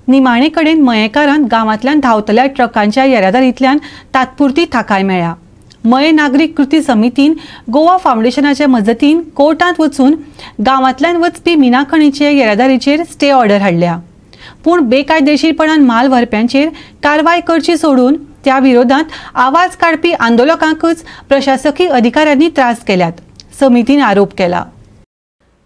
निमाणे कडेन मयेकारांत गांवांतल्यान धांवतल्या ट्रकांच्या येरादारींतल्यान तात्पुरती थाकाय मेळ्ळ्या। मये नागरीक कृती समितीन गोवा फाउंडेशनाचे मजतीन कोर्टांत वचून गांवांतल्यान वचपी मिना खणीचे येरादारीचेर स्टे ऑर्डर हाडल्या। पूण बेकायदेशीरपणान माल व्हरप्यांचेर कारवाय करची सोडून त्या विरोधात आवाज काडपी आंदोलकांकच प्रशासकीय अधिकाऱ्यांनी त्रास केल्यात, समितीन आरोप केला।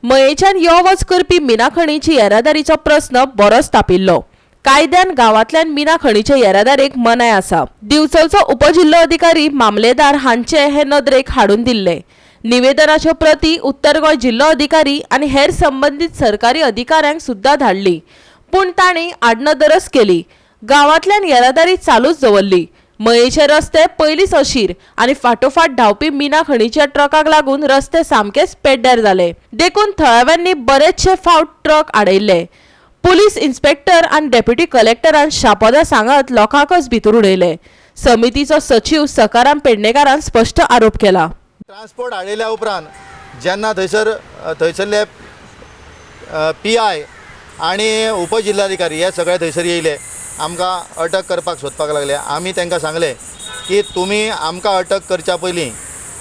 मयेच्यान यो वच करपी मिना खणीची येरादारीचो प्रस्न बरोच तापिल्लो। कायद्यान गांवांतल्यान मिना खणीचे येरादारीक मनाय आसा। दिवचलचो उपजिल्लो अधिकारी मामलेदार हांचे हे नदरेक हाडून दिल्ले। निवेदनाच्यो प्रती उत्तर गोंय जिल्लो अधिकारी आनी हेर संबंधीत सरकारी अधिकाऱ्यांक सुद्दां धाडली, पूण तांणी आडनदरस केली। गांवांतल्यान येरादारी चालूच दवरली। मयेचे रस्ते पयलींच अशीर आनी फाटोफाट धांवपी मिना खणीच्या ट्रकाक लागून रस्ते सामकेच पेड्ड्यार जाले। देखून थळाव्यांनी बरेचशे फावट ट्रक आडयल्ले। पुलीस इन्स्पेक्टर आनी डेप्युटी कलेक्टरान शापोदा सांगत लोकांकच भितर उडयले। समितीचो सचिव सकाराम पेडणेकारान स्पष्ट आरोप केला। ट्रान्सपोर्ट आडयल्या उपरांत जेन्ना थंयसरले PI आनी उपजिल्हाधिकारी हे सगळे थंयसर येयले, आमकां अटक करपाक सोदपाक लागले। आमी तांकां सांगले की तुमी आमकां अटक करच्या पयलीं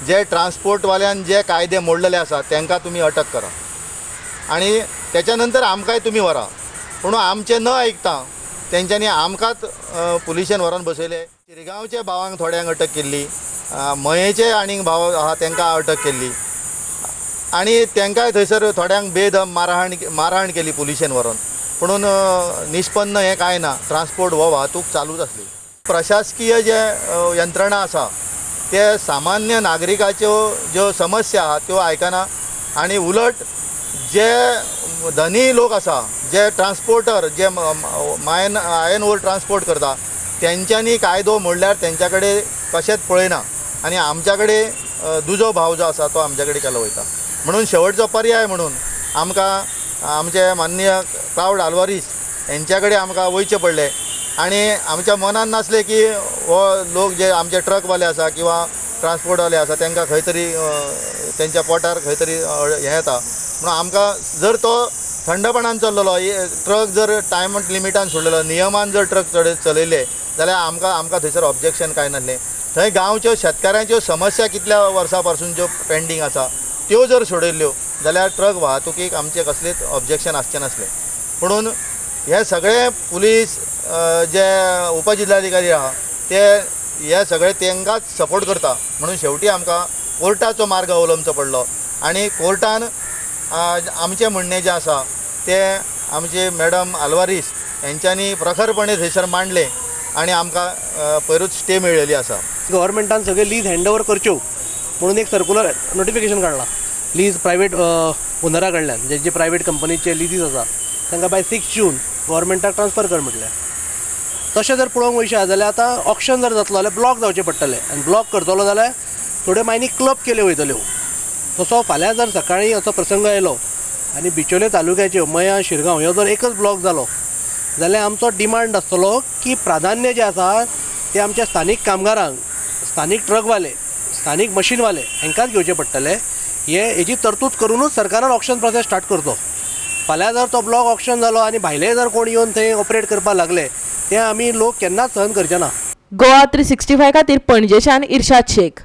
जे ट्रान्सपोर्टवाल्यान जे कायदे मोडलेले आसा तांकां तुमी अटक करा आनी त्याच्या नंतर आमकांय तुमी व्हरा। पूण आमचे न आयकता तेंच्यांनी आमकांच पुलिशेन व्हरोन बसयले। शिरगांवचे भावांक थोड्यांक अटक केल्ली, मयेचे आनीक भाव आहा तांकां अटक केल्ली आनी तांकांय थंयसर थोड्यांक बेदम मारहाण केली पुलिशेन व्हरोन। म्हणून निष्पन्न हें कांय ना, ट्रान्सपोर्ट हो वाहतूक चालूच आसली। प्रशासकीय जे यंत्रणा आसा ते सामान्य नागरिकाच्यो ज्यो समस्या आहा त्यो आयकना आनी उलट जे धनी लोक आसा, जे ट्रान्सपोर्टर जे आयन ओवर ट्रान्सपोर्ट करता तेंच्यांनी कायदो मोडल्यार तेंच्या कडेन कशेंच पळयना आनी आमच्या कडेन दुजो भाव जो आसा तो आमच्या कडेन केलो वयता। म्हणून शेवटचो पर्याय म्हणून आमकां आमचे माननीय क्लाउड आल्वारीस हेंच्या कडेन आमकां वयचें पडलें आनी आमच्या मनान नासलें की हो लोक जे आमचे ट्रकवाले आसा किंवा ट्रान्सपोर्टवाले आसा तांकां खंय तरी तेंच्या पोटार खंय तरी हें येता। म्हणून आमकां जर तो थंडपणान चल्लेलो, ट्रक जर टायम लिमिटान सोडलेलो, नियमान जर ट्रक चलयले जाल्यार आमकां थंयसर ऑब्जेक्शन कांय नासलें। थंय गांवच्यो शेतकाऱ्यांच्यो समस्या कितल्या वर्सां पासून ज्यो पेंडींग आसा त्यो जर सोडयल्ल्यो जाल्यार ट्रक वाहतुकीक आमचें कसलेंच ऑब्जेक्शन आसचें नासलें। म्हणून हे सगळे पुलीस जे उपजिल्हाधिकारी आहा ते हे सगळे तांकांच सपोर्ट करता। म्हणून शेवटी आमकां कोर्टाचो मार्ग अवलंबचो पडलो आनी कोर्टान आमचें म्हणणें जें आसा तें आमचे मॅडम आल्वारीस हेंच्यांनी प्रखरपणे थंयसर मांडलें आनी आमकां पयरूच स्टे मेळिल्ली आसा। गव्हर्मेंटान सगळे लीज हँडओवर करच्यो म्हणून एक सर्कुलर नोटिफिकेशन काडला लीज प्रायवेट ओनरा कडल्यान, जे प्रायवेट कंपनीचे लिजीस आसा तांकां बाय 6 जून गव्हर्मेंटाक ट्रान्सफर कर म्हटलें। तशें जर पळोवंक वयशा जाल्यार आतां ऑक्शन जर जातलो जाल्यार ब्लॉक जावचें पडटलें आनी ब्लॉक करतलो जाल्यार थोड्यो मायनी क्लब केल्यो वयतल्यो। तसो फाल्यां जर सकाळीं असो प्रसंग येयलो आनी बिचोले तालुक्याच्यो मया शिरगांव ह्यो जर एकच ब्लॉक जालो जाल्यार आमचो डिमांड आसतलो की प्राधान्य जें आसा तें आमच्या स्थानीक कामगारांक, स्थानीक ट्रकवाले, स्थानीक मशीनवाले हांकांच घेवचें पडटलें। हेजी तरतूद करूनच सरकारान ऑक्शन प्रोसेस स्टार्ट करचो। फाल्यां जर तो ब्लॉक ऑक्शन जालो आनी भायले जर कोण येवन थंय ऑपरेट करपाक लागले ते आमी लोक केन्नाच सहन करचे ना। गोवा 365 खातीर पणजेच्यान इर्शाद शेख।